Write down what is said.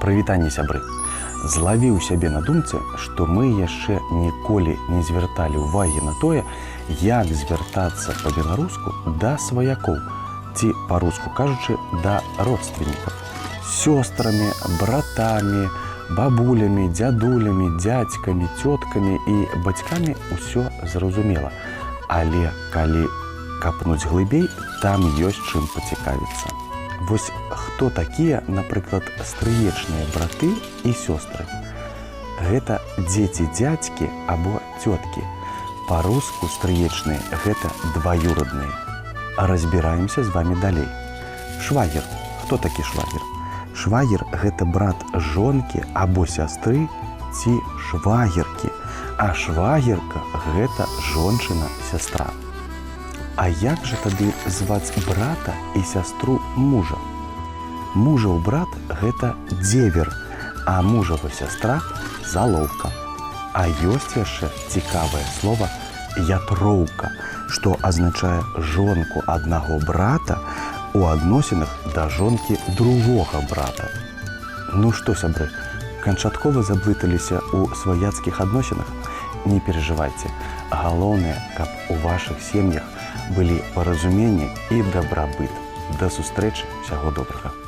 Прывітанне, сябры. Злавіў сябе на думцы, што мы яшчэ ніколі не звярталі ўвагі на тое, як звяртацца па-беларуску да сваякоў, ці, па-руску кажучы, да родственнікаў. Сёстрамі, братамі, бабулямі, дзядулямі, дзядзькамі, цёткамі і бацькамі ўсё зразумела. Але калі капнуць глыбей, там ёсць чым пацікавіцца. Вось хто такія, напрыклад, стрыечныя браты і сёстры? Гэта дзеці дзядзькі або цёткі. Па-руску стрыечныя гэта дваюродныя. А разбіраемся з вамі далей. Швагер. Хто такі швагер? Швагер гэта брат жонкі або сястры ці швагеркі. А швагерка гэта жончына-сястра. А як жа тады зваць брата і сястру мужа? Мужаў брат гэта дзевер, а мужава сястра залоўка. А ёсць яшчэ цікавае слова ятроўка, што азначае жонку аднаго брата у адносінах да жонкі другога брата. Ну што, сябры, канчаткова заблыталіся ў сваяцкіх адносінах? Не перажывайце. Галоўнае, каб у вашых сем'ях былі паразуменні і дабрабыт. Да сустрэчы, усяго добрага.